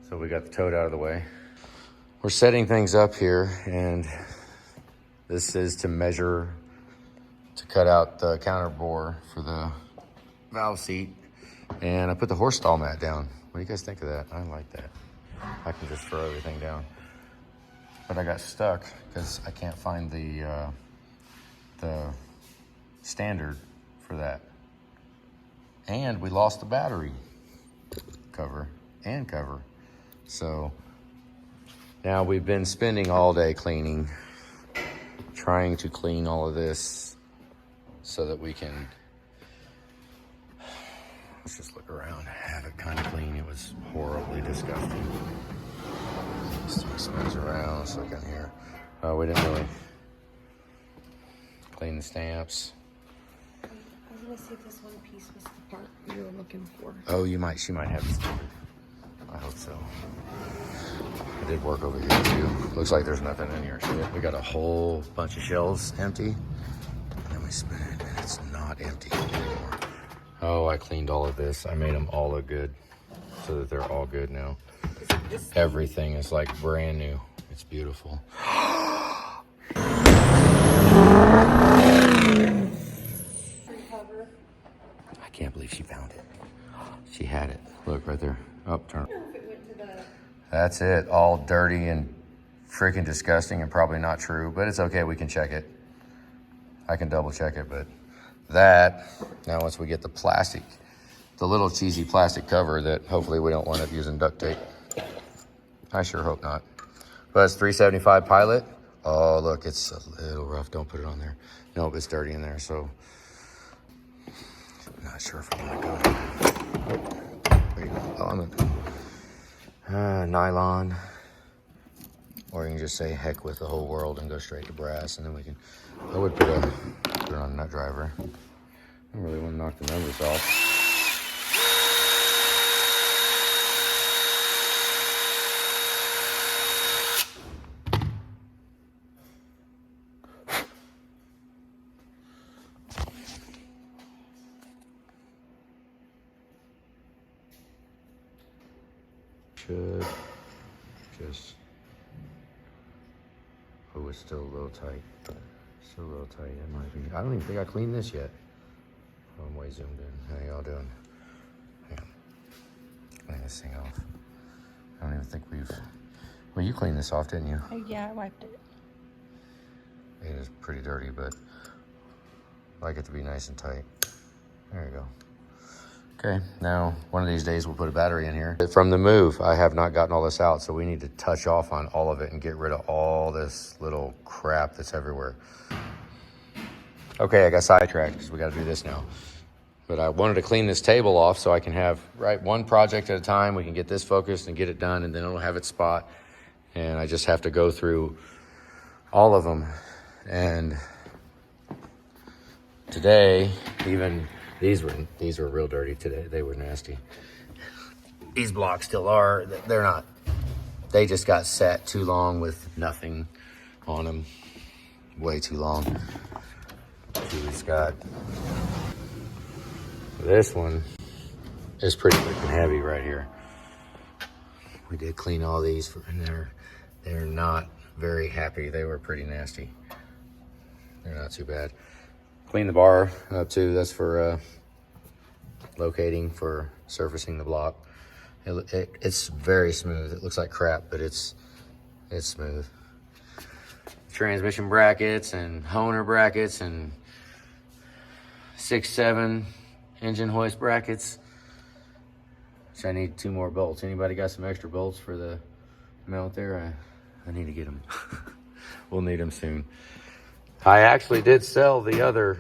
So we got the tote out of the way. We're setting things up here, and this is to measure, to cut out the counter bore for the valve seat. And I put the horse stall mat down. What do you guys think of that? I like that. I can just throw everything down. But I got stuck because I can't find the standard for that. And we lost the battery cover and cover. So now we've been spending all day cleaning, trying to clean all of this so that we can, let's just look around, have it kind of clean. It was horribly disgusting. These three spins around, let's look in here. We didn't really clean the stamps. I was gonna see if this one piece was the part you were looking for. Oh, she might have the standard. I hope so. I did work over here too. Looks like there's nothing in here. So we got a whole bunch of shells empty. And then we spin it and it's not empty anymore. Oh, I cleaned all of this. I made them all look good so that they're all good now. Everything is like brand new. It's beautiful. I can't believe she found it. She had it. Look right there. Oh, turn it. That's it. All dirty and freaking disgusting and probably not true, but it's okay. We can check it. I can double check it, but that, now once we get the plastic, the little cheesy plastic cover that hopefully we don't wind up using duct tape. I sure hope not. But it's 375 Pilot. Oh, look, it's a little rough. Don't put it on there. Nope, it's dirty in there, so I'm not sure if I want to go there. Oh, there you go. Element. Nylon. Or you can just say heck with the whole world and go straight to brass, and then we can, I would put it on a nut driver. I don't really want to knock the numbers off. Should just, oh, it's still a little tight. Still a little tight in my opinion. I don't even think I cleaned this yet. Oh, I'm way zoomed in. How y'all doing? Hang on. Clean this thing off. I don't even think we've, well, you cleaned this off, didn't you? Oh, yeah, I wiped it. It is pretty dirty, but I like it to be nice and tight. There you go. Okay, now one of these days we'll put a battery in here. From the move, I have not gotten all this out, so we need to touch off on all of it and get rid of all this little crap that's everywhere. Okay, I got sidetracked because we got to do this now. But I wanted to clean this table off so I can have, right, one project at a time. We can get this focused and get it done, and then it'll have its spot. And I just have to go through all of them. And today, even these were real dirty today. They were nasty. These blocks still are. They're not. They just got sat too long with nothing on them. Way too long. Julie's got, this one is pretty freaking heavy right here. We did clean all these and they're not very happy. They were pretty nasty. They're not too bad. Clean the bar up too. That's for locating, for surfacing the block. It's very smooth. It looks like crap, but it's smooth. Transmission brackets and Honer brackets and 6.7 engine hoist brackets. So I need 2 more bolts. Anybody got some extra bolts for the mount there? I need to get them. We'll need them soon. I actually did sell the other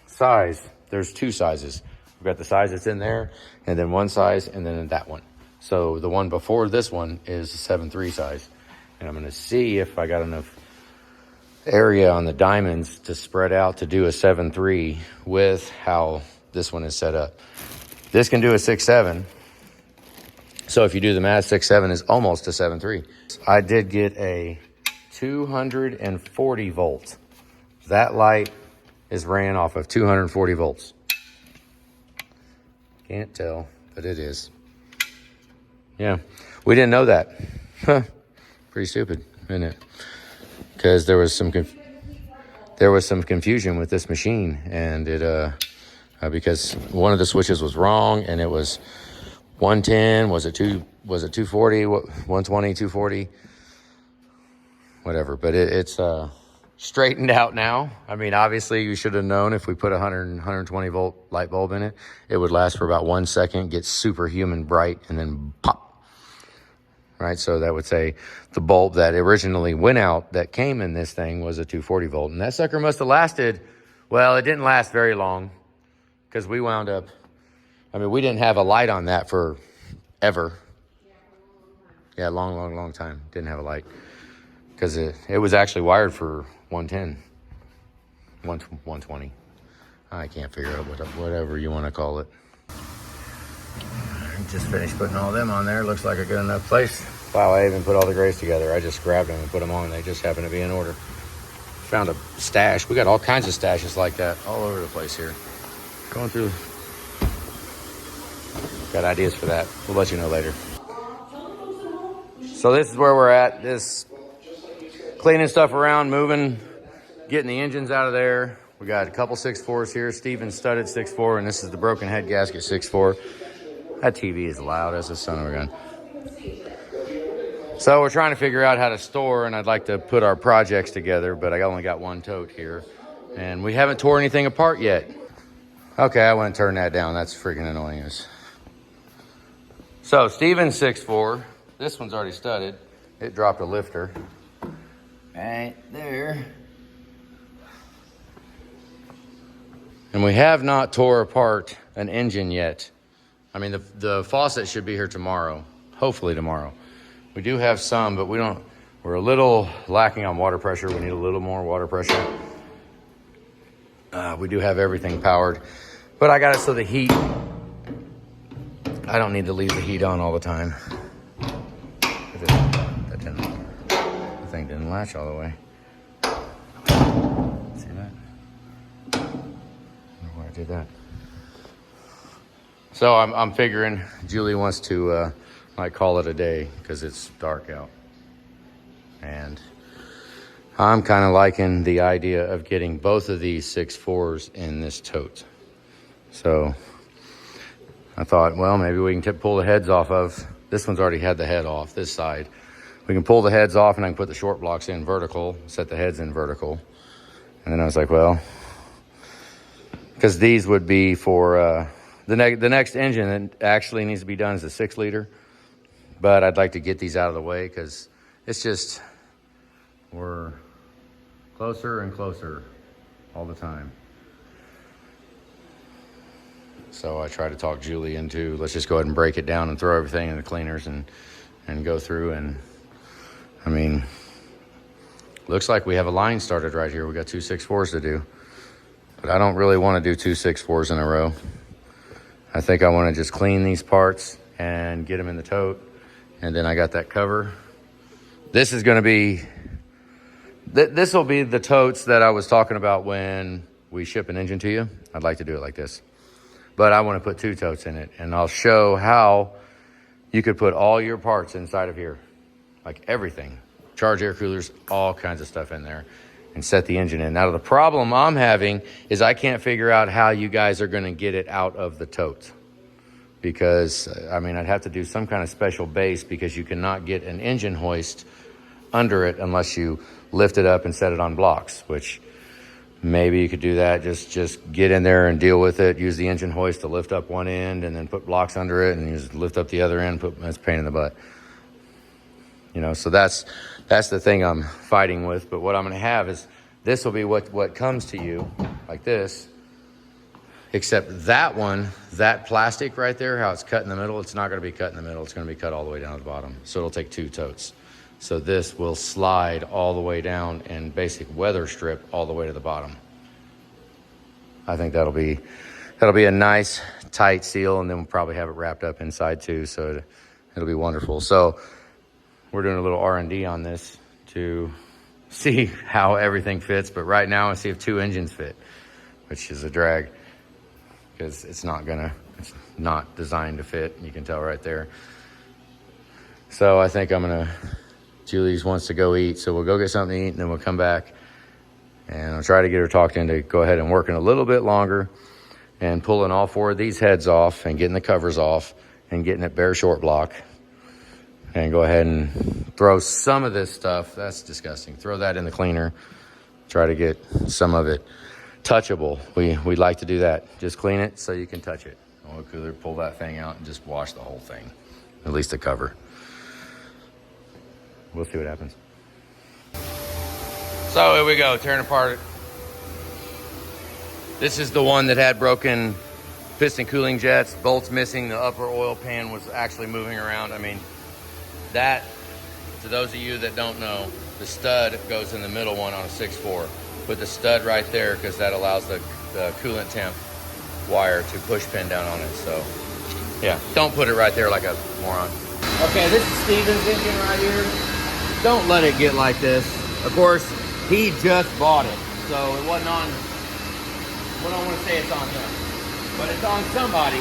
size. There's 2 sizes. We've got the size that's in there, and then one size, and then that one. So the one before this one is a 7.3 size. And I'm gonna see if I got enough area on the diamonds to spread out to do a 7.3 with how this one is set up. This can do a 6.7. So if you do the math, 6.7 is almost a 7.3. I did get a 240 volt. That light is ran off of 240 volts. Can't tell, but it is. Yeah, we didn't know that. Huh. Pretty stupid, isn't it? Because there was some confusion with this machine, and it because one of the switches was wrong, and it was 110. Was it 240? 120, 240, whatever. But it's straightened out now. I mean, obviously, you should have known if we put a 120 volt light bulb in it, it would last for about 1 second, get superhuman bright, and then pop. Right, so that would say the bulb that originally went out that came in this thing was a 240 volt. And that sucker must have lasted, well, it didn't last very long because we wound up, I mean, we didn't have a light on that for ever. Yeah, long time. Didn't have a light because it was actually wired for 110, 120. I can't figure out whatever you want to call it. Just finished putting all them on there. Looks like a good enough place. Wow, I even put all the grays together. I just grabbed them and put them on. They just happen to be in order. Found a stash. We got all kinds of stashes like that all over the place here. Going through. Got ideas for that. We'll let you know later. So this is where we're at. This cleaning stuff around, moving, getting the engines out of there. We got a couple 6.4's here. Steven studded 6.4, and this is the broken head gasket 6.4. That TV is loud as a son of a gun. So we're trying to figure out how to store, and I'd like to put our projects together, but I only got one tote here. And we haven't tore anything apart yet. Okay, I want to turn that down. That's freaking annoying us. So Steven's 6.4. This one's already studded. It dropped a lifter. Right there. And we have not tore apart an engine yet. I mean, the faucet should be here tomorrow, hopefully tomorrow. We do have some, but we're a little lacking on water pressure. We need a little more water pressure. We do have everything powered, but I got it so the heat, I don't need to leave the heat on all the time. The thing didn't latch all the way. See that? I don't know why I did that. So I'm figuring Julie wants to like call it a day because it's dark out. And I'm kind of liking the idea of getting both of these 6.4's in this tote. So I thought, well, maybe we can pull the heads off of, this one's already had the head off, this side. We can pull the heads off and I can put the short blocks in vertical, set the heads in vertical. And then I was like, well, because these would be for, the next engine that actually needs to be done is a 6 liter, but I'd like to get these out of the way because it's just, we're closer and closer all the time. So I try to talk Julie into, let's just go ahead and break it down and throw everything in the cleaners and go through. And I mean, looks like we have a line started right here. We got 2 6.4's to do, but I don't really want to do 2 6.4's in a row. I think I want to just clean these parts and get them in the tote. And then I got that cover. This is going to be, this will be the totes that I was talking about when we ship an engine to you. I'd like to do it like this. But I want to put 2 totes in it. And I'll show how you could put all your parts inside of here. Like everything. Charge air coolers, all kinds of stuff in there. And set the engine in. Now the problem I'm having is I can't figure out how you guys are going to get it out of the tote. Because, I mean, I'd have to do some kind of special base because you cannot get an engine hoist under it unless you lift it up and set it on blocks, which maybe you could do that. Just get in there and deal with it. Use the engine hoist to lift up one end and then put blocks under it and you just lift up the other end. That's a pain in the butt. You know, so that's the thing I'm fighting with. But what I'm going to have is this will be what comes to you like this. Except that one, that plastic right there, how it's cut in the middle, it's not going to be cut in the middle. It's going to be cut all the way down to the bottom. So it'll take 2 totes. So this will slide all the way down and basic weather strip all the way to the bottom. I think that'll be a nice tight seal, and then we'll probably have it wrapped up inside too. So it'll be wonderful. So we're doing a little R&D on this to see how everything fits. But right now I see if 2 engines fit, which is a drag. Because it's not designed to fit. You can tell right there. So I think Julie's wants to go eat. So we'll go get something to eat and then we'll come back. And I'll try to get her talked into go ahead and working a little bit longer and pulling all 4 of these heads off and getting the covers off and getting it bare short block. And go ahead and throw some of this stuff. That's disgusting. Throw that in the cleaner. Try to get some of it touchable. We like to do that. Just clean it so you can touch it. Oil cooler, pull that thing out and just wash the whole thing. At least the cover. We'll see what happens. So here we go, tearing apart. This is the one that had broken piston cooling jets, bolts missing, the upper oil pan was actually moving around. I mean, that, to those of you that don't know, the stud goes in the middle one on a 6.4. Put the stud right there because that allows the coolant temp wire to push pin down on it. So yeah, don't put it right there like a moron. Okay, this is Steven's engine right here. Don't let it get like this. Of course, he just bought it, so it wasn't on, well, I don't want to say it's on him, but it's on somebody.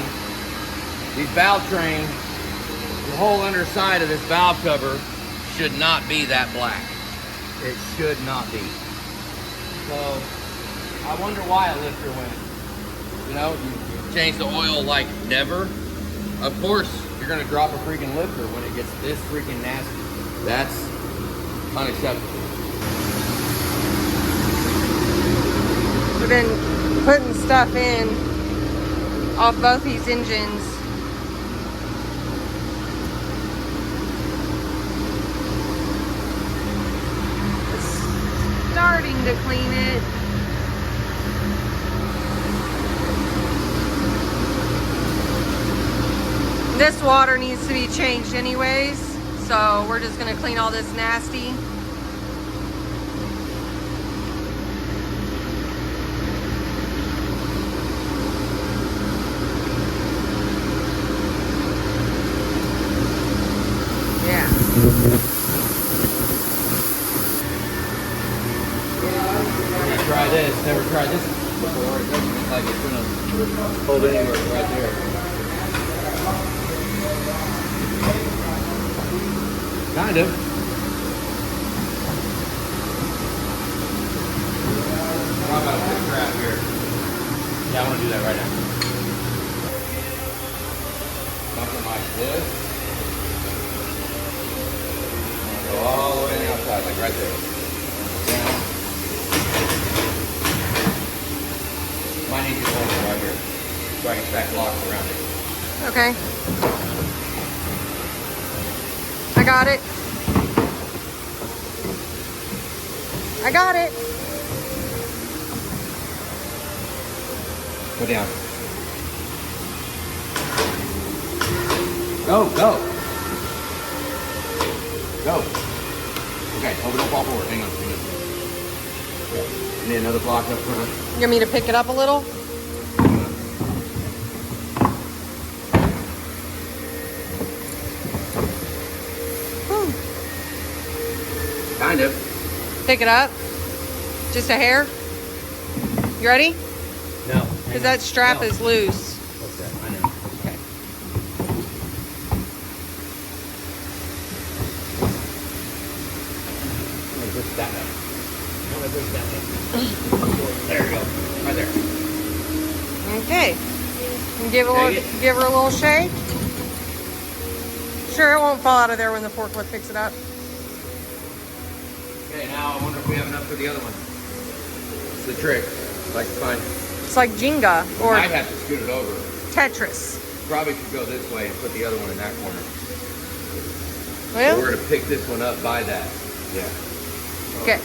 These valve trains, the whole underside of this valve cover should not be that black. It should not be. So I wonder why a lifter went. You know, you change the oil like never. Of course, you're gonna drop a freaking lifter when it gets this freaking nasty. That's unacceptable. We've been putting stuff in off both these engines. It's starting to clean it. This water needs to be changed anyways, so we're just gonna clean all this nasty. Try this. Never tried this before. It doesn't look like it's gonna hold anywhere right there. Kind of. How about this crap here? Yeah, I want to do that right now. Something like this. Go all the way on the outside, like right there. Down. Might need to hold it right here so I can stack blocks around it. Okay. I got it. I got it. Go down. Go, go. Go. Okay, hope it don't fall forward. Hang on. Okay. Need another block up front. You want me to pick it up a little? Kind of. Pick it up? Just a hair? You ready? No. Because that strap is loose. What's that? I know. Okay. I'm gonna push that way. I'm gonna push that way. There you go. Right there. Okay. And give her a little shake. Sure, it won't fall out of there when the forklift picks it up. Okay, now I wonder if we have enough for the other one. It's the trick. I'd like to find. It's like Jenga or I might have to scoot it over. Tetris. Probably could go this way and put the other one in that corner. Well, So we're gonna pick this one up by that. Yeah. okay.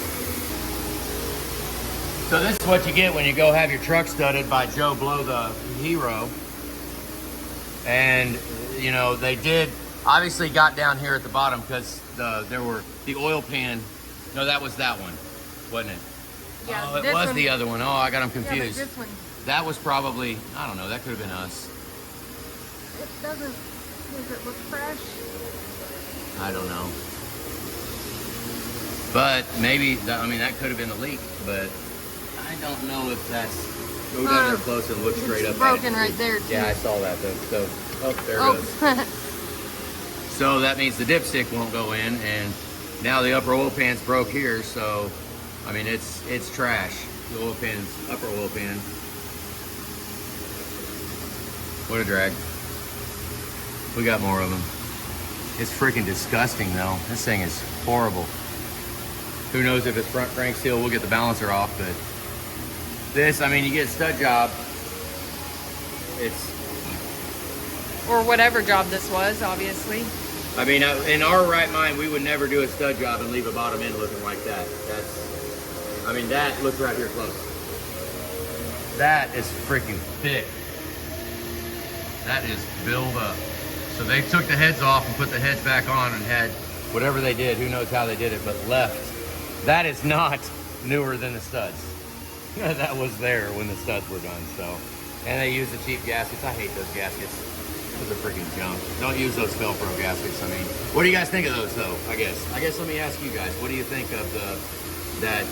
So this is what you get when you go have your truck studded by Joe Blow the Hero. And you know, they did obviously got down here at the bottom because there were the oil pan. No, that was that one, wasn't it? Yeah, oh, it was the other one. Oh, I got them confused. Yeah, but this one, That was probably, I don't know, that could have been us. it doesn't, does it look fresh? I don't know. But maybe, I mean, that could have been a leak, but I don't know if that's, go down there close and look straight up broken at it. right there, too. Yeah, I saw that though. So, oh, there it goes. So that means the dipstick won't go in, and now the upper oil pan's broke here, so I mean it's trash. The oil pan's upper oil pan. What a drag. We got more of them. It's freaking disgusting though. This thing is horrible. Who knows if it's front crank seal, we'll get the balancer off, but this, I mean, you get a stud job. It's... Or whatever job this was, obviously. I mean, in our right mind, we would never do a stud job and leave a bottom end looking like that. That's, I mean, that, look right here close. That is freaking thick. That is built up. So they took the heads off and put the heads back on and had whatever they did, who knows how they did it, but left. That is not newer than the studs. That was there when the studs were done, so. And they use the cheap gaskets. I hate those gaskets. Those are freaking junk. Don't use those Velcro gaskets. I mean, what do you guys think of those though, I guess? Let me ask you guys, what do you think of that,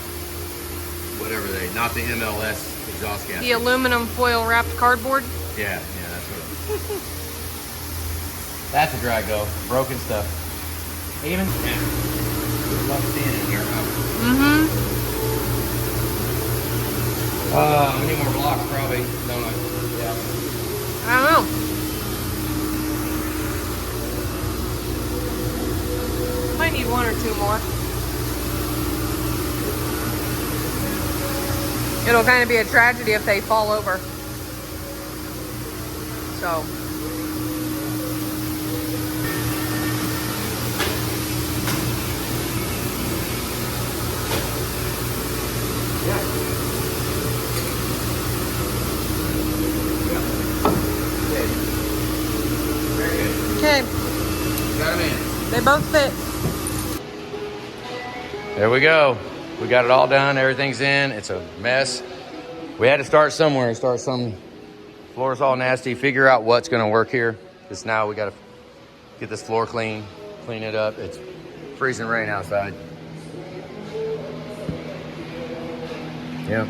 whatever not the MLS exhaust gasket? The aluminum foil wrapped cardboard? Yeah, that's what it is. That's a drag though, broken stuff. Even? Yeah. Love seeing it in here, huh? Mm-hmm. We need more blocks probably, don't I? Yeah. I don't know. Might need one or two more. It'll kind of be a tragedy if they fall over. So. Okay. Got them in. They both fit. There we go. We got it all done. Everything's in. It's a mess. We had to start somewhere. Floor's all nasty. Figure out what's going to work here. Because now we got to get this floor clean it up. It's freezing rain outside. Yep.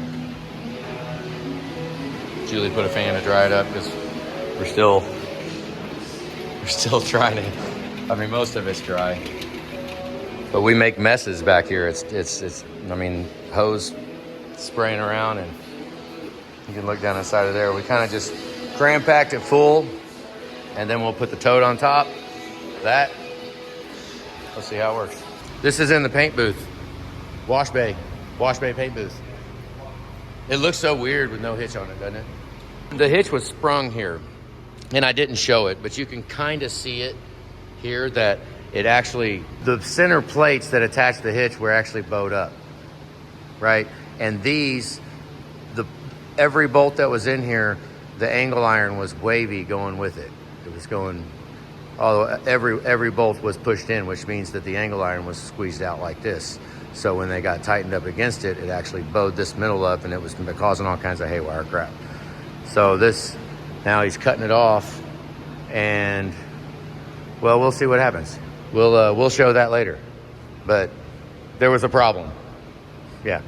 Julie put a fan to dry it up because we're still trying to, I mean, most of it's dry. But we make messes back here. It's I mean, hose spraying around, and you can look down the side of there. We kind of just cram-packed it full, and then we'll put the tote on top. Let's see how it works. This is in the paint booth. Wash bay paint booth. It looks so weird with no hitch on it, doesn't it? The hitch was sprung here, and I didn't show it, but you can kind of see it here that it actually, the center plates that attach the hitch were actually bowed up, right? And every bolt that was in here, the angle iron was wavy going with it. It was going, although every bolt was pushed in, which means that the angle iron was squeezed out like this. So when they got tightened up against it, it actually bowed this middle up, and it was causing all kinds of haywire crap. So now he's cutting it off, and well, we'll see what happens. We'll show that later, but there was a problem. Yeah.